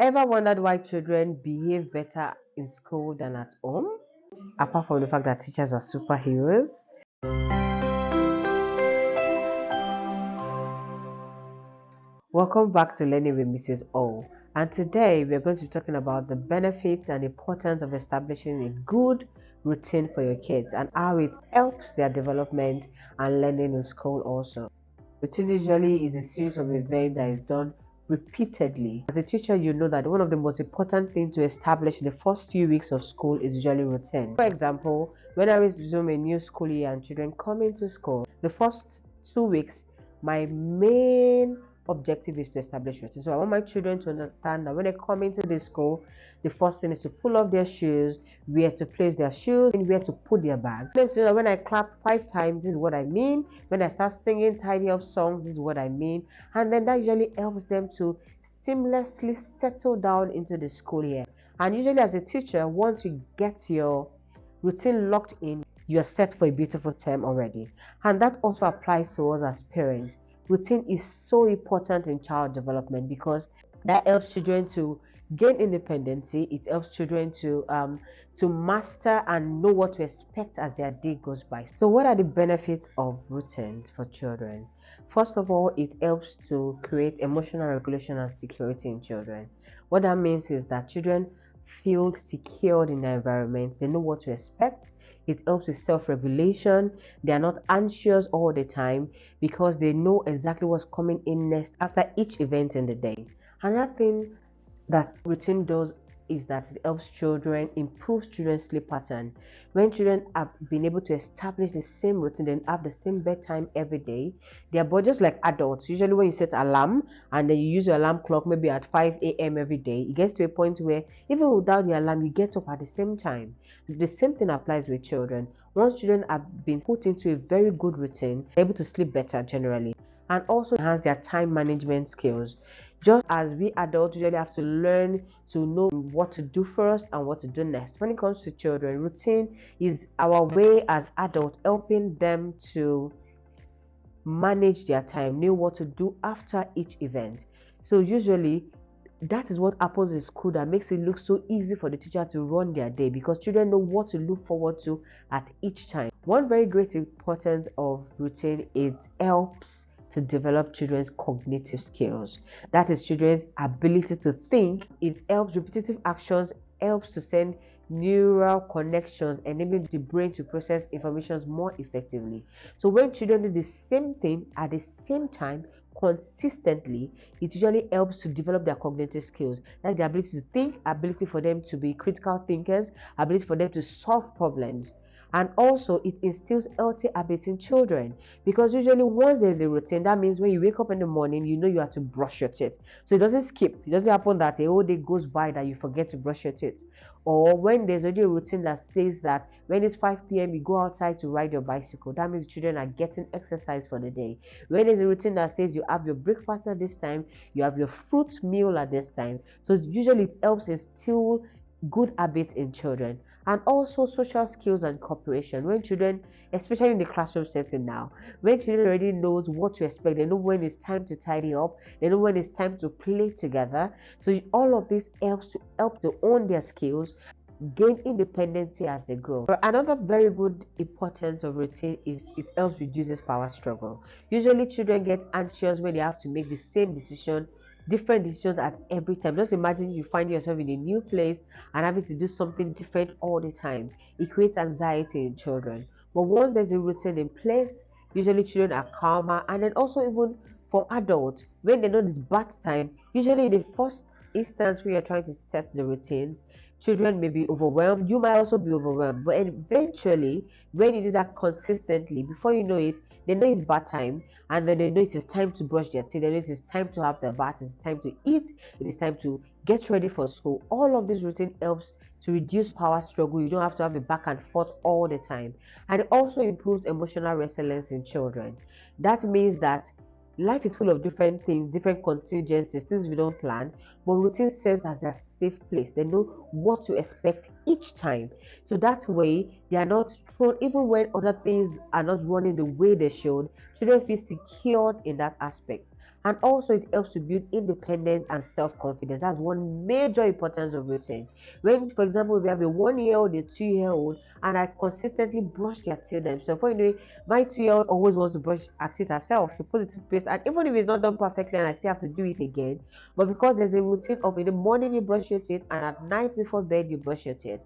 Ever wondered why children behave better in school than at home? Apart from the fact that teachers are superheroes. Welcome back to Learning with Mrs. O. And today we're going to be talking about the benefits and importance of establishing a good routine for your kids and how it helps their development and learning in school also. Routine usually is a series of events that is done repeatedly. As a teacher, you know that one of the most important things to establish in the first few weeks of school is usually routine. For example, when I resume a new school year and children come into school, the first 2 weeks, my main objective is to establish routine. So I want my children to understand that when they come into the school, the first thing is to pull off their shoes, where to place their shoes, and where to put their bags. So when I clap 5 times, this is what I mean. When I start singing tidy up songs, this is what I mean. And then that usually helps them to seamlessly settle down into the school year. And usually as a teacher, once you get your routine locked in, you are set for a beautiful term already. And that also applies to us as parents. Routine is so important in child development because that helps children to gain independency. It helps children to master and know what to expect as their day goes by. So what are the benefits of routine for children? First of all, it helps to create emotional regulation and security in children. What that means is that children feel secured in their environment. They know what to expect. It helps with self-regulation. They are not anxious all the time because they know exactly what's coming in next after each event in the day. Another thing that routine does is that it helps children improve children's sleep pattern. When children have been able to establish the same routine and have the same bedtime every day, their body, just like adults, usually when you set alarm and then you use your alarm clock maybe at 5 a.m. every day, it gets to a point where even without the alarm you get up at the same time. The same thing applies with children. Once children have been put into a very good routine, they're able to sleep better generally and also enhance their time management skills. Just as we adults usually have to learn to know what to do first and what to do next. When it comes to children, routine is our way as adults helping them to manage their time, know what to do after each event. So usually that is what happens in school that makes it look so easy for the teacher to run their day because children know what to look forward to at each time. One very great importance of routine is it helps to develop children's cognitive skills. That is children's ability to think. It helps repetitive actions, helps to send neural connections, enabling the brain to process information more effectively. So when children do the same thing at the same time consistently, it usually helps to develop their cognitive skills. That's the ability to think, ability for them to be critical thinkers, ability for them to solve problems. And also it instills healthy habits in children because usually once there's a routine, that means when you wake up in the morning, you know you have to brush your teeth. So it doesn't skip. It doesn't happen that a whole day goes by that you forget to brush your teeth. Or when there's already a routine that says that when it's 5 p.m. you go outside to ride your bicycle, that means children are getting exercise for the day. When there's a routine that says you have your breakfast at this time, you have your fruit meal at this time, so usually it helps instill good habits in children. And also social skills and cooperation. When children, especially in the classroom setting now, when children already knows what to expect, they know when it's time to tidy up, they know when it's time to play together. So all of this help to own their skills, gain independence as they grow. But another very good importance of routine is it helps reduces power struggle. Usually children get anxious when they have to make the same decision, different decisions at every time. Just imagine you find yourself in a new place and having to do something different all the time. It creates anxiety in children. But once there's a routine in place, usually children are calmer. And then also even for adults, when they know this bath time, usually in the first instance when you're trying to set the routines, children may be overwhelmed. You might also be overwhelmed. But eventually, when you do that consistently, before you know it, they know it's bath time, and then they know it is time to brush their teeth, they know it is time to have their bath, it is time to eat, it is time to get ready for school. All of this routine helps to reduce power struggle. You don't have to have a back and forth all the time. And it also improves emotional resilience in children. That means that life is full of different things, different contingencies, things we don't plan, but routine serves as their safe place. They know what to expect each time. So that way, they are not thrown, even when other things are not running the way they should, children feel secured in that aspect. And also it helps to build independence and self-confidence. That's one major importance of routine. When, for example, we have a 1 year old, a 2 year old, and I consistently brush their teeth themselves. For you know, my 2 year old always wants to brush her teeth herself. She puts the toothpaste, and even if it's not done perfectly and I still have to do it again, but because there's a routine of in the morning you brush your teeth and at night before bed you brush your teeth.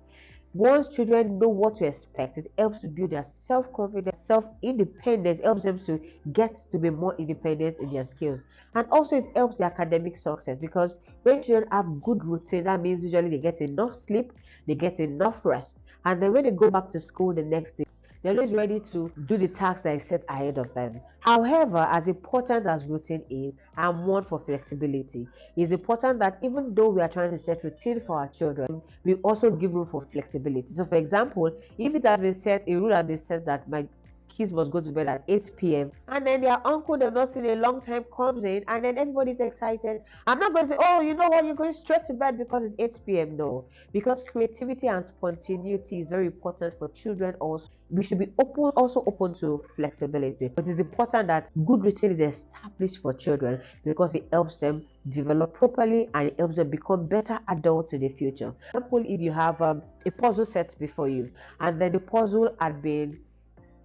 Once children know what to expect, it helps to build their self-confidence, self-independence, helps them to get to be more independent in their skills. And also it helps their academic success because when children have good routine, that means usually they get enough sleep, they get enough rest. And then when they go back to school the next day, they're always ready to do the tasks that is set ahead of them. However, as important as routine is, I'm one for flexibility. It's important that even though we are trying to set routine for our children, we also give room for flexibility. So, for example, if it has been set, a rule has been set that my kids must go to bed at 8 p.m. and then their uncle they've not seen a long time comes in and then everybody's excited. I'm not going to say, oh, you know what, you're going straight to bed because it's 8 p.m. No, because creativity and spontaneity is very important for children also. We should be open to flexibility. But it's important that good routine is established for children because it helps them develop properly and it helps them become better adults in the future. For example, if you have a puzzle set before you and then the puzzle had been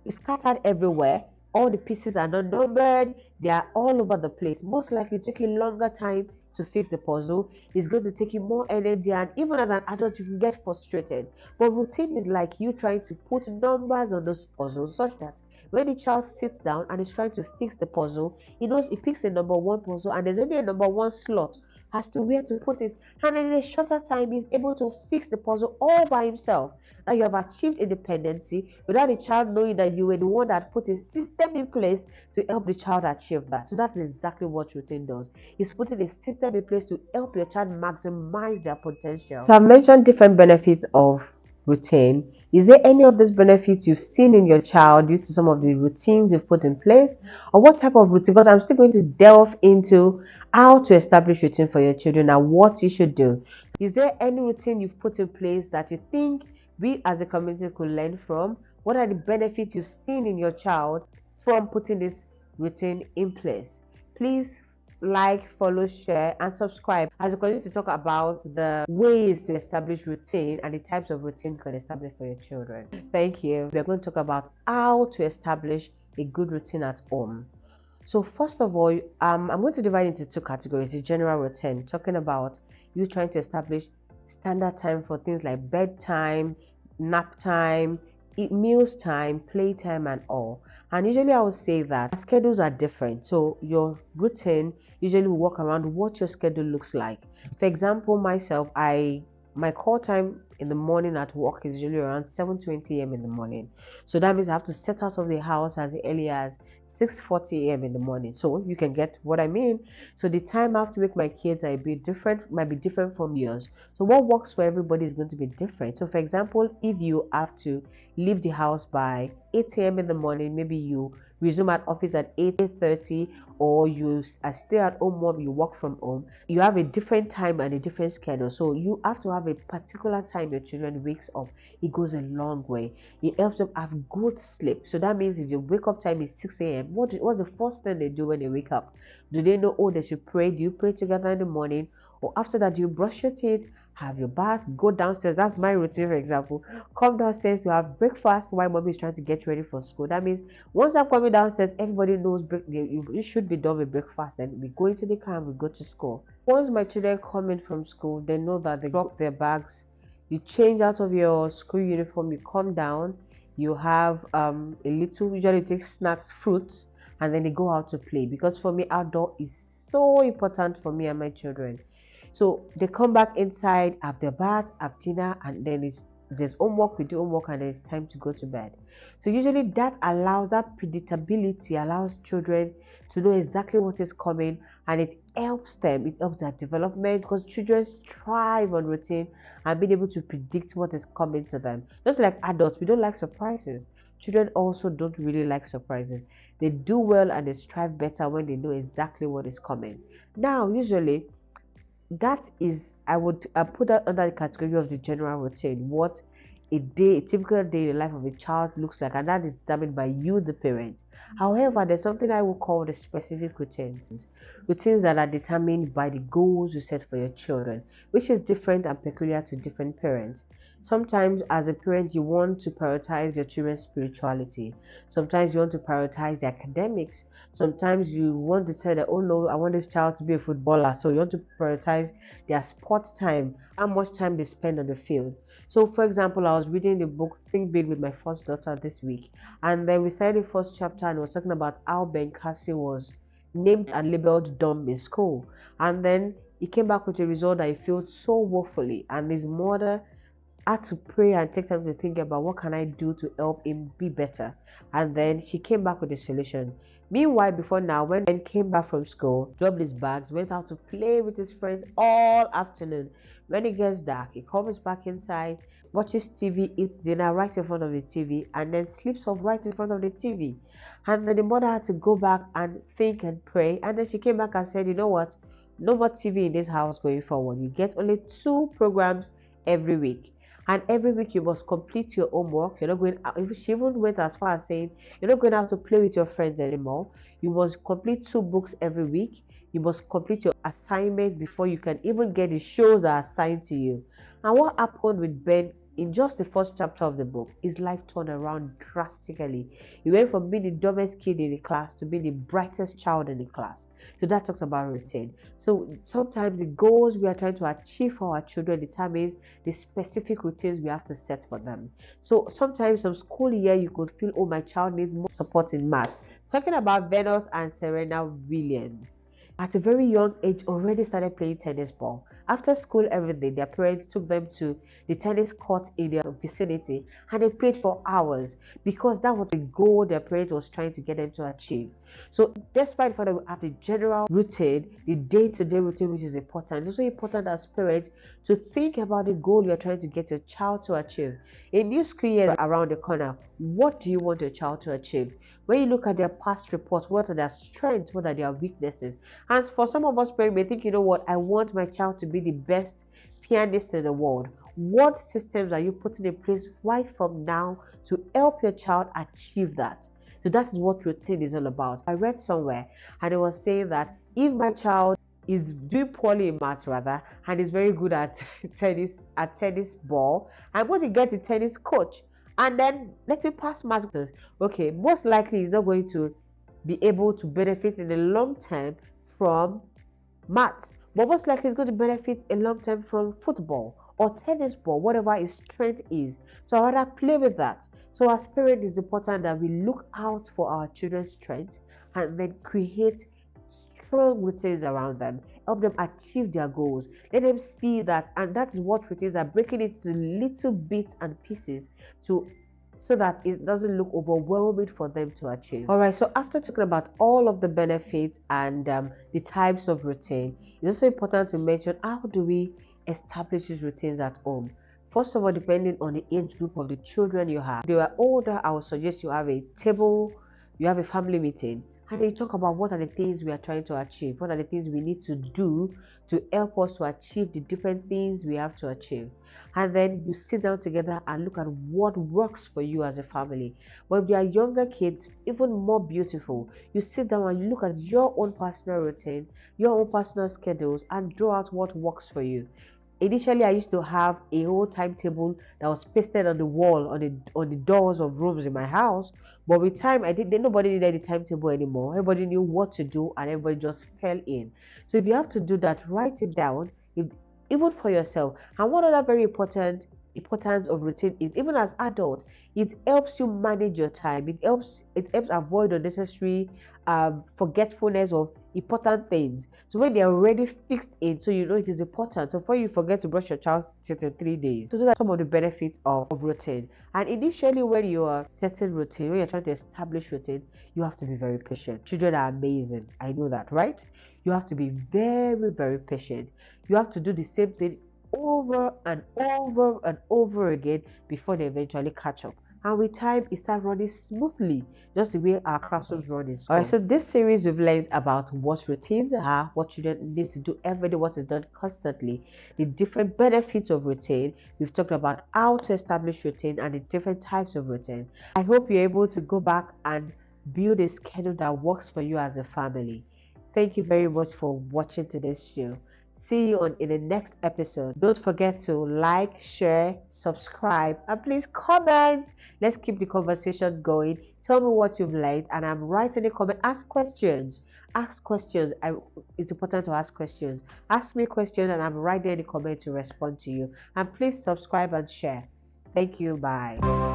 scattered everywhere, all the pieces are not numbered, they are all over the place. Most likely take you longer time to fix the puzzle. It's going to take you more energy, and even as an adult, you can get frustrated. But routine is like you trying to put numbers on those puzzles such that when the child sits down and is trying to fix the puzzle, he knows he picks a number one puzzle and there's only a number one slot as to where to put it. And in a shorter time, he's able to fix the puzzle all by himself. That you have achieved independency without the child knowing that you were the one that put a system in place to help the child achieve that. So that's exactly what routine does. It's putting a system in place to help your child maximize their potential. So I've mentioned different benefits of routine. Is there any of these benefits you've seen in your child due to some of the routines you've put in place? Or what type of routine? Because I'm still going to delve into how to establish routine for your children and what you should do. Is there any routine you've put in place that you think we as a community could learn from? What are the benefits you've seen in your child from putting this routine in place? Please like, follow, share, and subscribe as we continue to talk about the ways to establish routine and the types of routine you can establish for your children. Thank you. We're going to talk about how to establish a good routine at home. So first of all, I'm going to divide into two categories: the general routine, talking about you trying to establish standard time for things like bedtime, nap time, meals time, playtime, and all. And usually I would say that schedules are different. So your routine usually will work around what your schedule looks like. For example, myself, my call time in the morning at work is usually around 7:20 a.m. in the morning. So that means I have to set out of the house as early as 6:40 a.m. in the morning. So you can get what I mean. So the time I have to wake my kids might be different from yours. So what works for everybody is going to be different. So for example, if you have to leave the house by 8 a.m. in the morning, maybe you resume at office at 8:30, or you stay at home mom, you work from home, you have a different time and a different schedule. So you have to have a particular time your children wakes up. It goes a long way. It helps them have good sleep. So that means if your wake up time is 6 a.m., what's the first thing they do when they wake up? Do they know, oh, they should pray? Do you pray together in the morning? Or after that, you brush your teeth, have your bath, go downstairs? That's my routine, for example. Come downstairs to have breakfast while mommy is trying to get ready for school. That means once I'm coming downstairs, everybody knows you should be done with breakfast. Then we go into the car and we go to school. Once my children come in from school, they know that they drop their bags. You change out of your school uniform, you come down, you have a little, usually take snacks, fruits, and then they go out to play. Because for me, outdoor is so important for me and my children. So they come back inside, have their bath, have dinner, and then there's homework, we do homework, and then it's time to go to bed. So usually that predictability allows children to know exactly what is coming, and it helps their development, because children thrive on routine and being able to predict what is coming to them. Just like adults, we don't like surprises. Children also don't really like surprises. They do well and they strive better when they know exactly what is coming. Now, usually, that is, I would put that under the category of the general routine. What a typical day in the life of a child looks like, and that is determined by you, the parent. However, there's something I will call the specific routines that are determined by the goals you set for your children, which is different and peculiar to different parents. Sometimes, as a parent, you want to prioritize your children's spirituality. Sometimes you want to prioritize the academics. Sometimes you want to say that, oh no, I want this child to be a footballer. So you want to prioritize their sports time, how much time they spend on the field. So, for example, I was reading the book Think Big with my first daughter this week, and then we started the first chapter and it was talking about how Ben Cassie was named and labeled dumb in school. And then he came back with a result that he failed so woefully, and his mother had to pray and take time to think about what can I do to help him be better. And then she came back with a solution. Meanwhile, before now, when Ben came back from school, dropped his bags, went out to play with his friends all afternoon. When it gets dark, he comes back inside, watches TV, eats dinner right in front of the TV, and then sleeps off right in front of the TV. And then the mother had to go back and think and pray. And then she came back and said, you know what? No more TV in this house going forward. You get only 2 programs every week. And every week you must complete your homework. You're not going out. She even went as far as saying you're not going out to play with your friends anymore. You must complete 2 books every week. You must complete your assignment before you can even get the shows that are assigned to you. And what happened with Ben in just the first chapter of the book, his life turned around drastically. He went from being the dumbest kid in the class to being the brightest child in the class. So that talks about routine. So sometimes the goals we are trying to achieve for our children determines the specific routines we have to set for them. So sometimes some school year you could feel, oh, my child needs more support in maths. Talking about Venus and Serena Williams. At a very young age, already started playing tennis ball. After school every day, their parents took them to the tennis court in their vicinity and they played for hours because that was the goal their parents was trying to get them to achieve. So despite the fact that we have the general routine, the day-to-day routine, which is important, it's also important as parents to think about the goal you're trying to get your child to achieve. A new school year around the corner, what do you want your child to achieve? When you look at their past reports, what are their strengths, what are their weaknesses? And for some of us parents may think, you know what, I want my child to be the best pianist in the world. What systems are you putting in place right from now to help your child achieve that? So that is what routine is all about. I read somewhere and it was saying that if my child is doing poorly in maths rather and is very good at tennis ball, I'm going to get a tennis coach and then let him pass maths. Okay, most likely he's not going to be able to benefit in the long term from maths, but most likely he's going to benefit in long term from football or tennis ball, whatever his strength is. So I rather play with that. So as parents, it's important that we look out for our children's strengths and then create strong routines around them, help them achieve their goals, let them see that, and that is what routines are, breaking it into little bits and pieces to so that it doesn't look overwhelming for them to achieve. All right, so after talking about all of the benefits and the types of routine, it's also important to mention how do we establish these routines at home. First of all, depending on the age group of the children you have, if they are older, I would suggest you have a table, you have a family meeting, and then you talk about what are the things we are trying to achieve, what are the things we need to do to help us to achieve the different things we have to achieve. And then you sit down together and look at what works for you as a family. But if they are younger kids, even more beautiful, you sit down and you look at your own personal routine, your own personal schedules, and draw out what works for you. Initially, I used to have a whole timetable that was pasted on the wall, on the doors of rooms in my house. But with time, nobody needed the timetable anymore. Everybody knew what to do, and everybody just fell in. So if you have to do that, write it down, even for yourself. And one other very important importance of routine is, even as adults, it helps you manage your time. It helps avoid unnecessary forgetfulness of important things. So when they are already fixed in, so you know it is important. So before you forget to brush your child's teeth in 3 days. So those are some of the benefits of routine. And initially, when you are setting routine, when you're trying to establish routine, you have to be very patient. Children are amazing. I know that, right? You have to be very, very patient. You have to do the same thing over and over and over again before they eventually catch up. and with time it starts running smoothly, just the way our classrooms run in school. Alright, so this series we've learned about what routines are, what children need to do every day, what is done constantly, the different benefits of routine. We've talked about how to establish routine and the different types of routine. I hope you're able to go back and build a schedule that works for you as a family. Thank you very much for watching today's show. See you in the next episode. Don't forget to like, share, subscribe, and please comment. Let's keep the conversation going. Tell me what you've learned, and I'm writing a comment. Ask questions. Ask questions. It's important to ask questions. Ask me questions, and I'm right there in the comment to respond to you. And please subscribe and share. Thank you. Bye.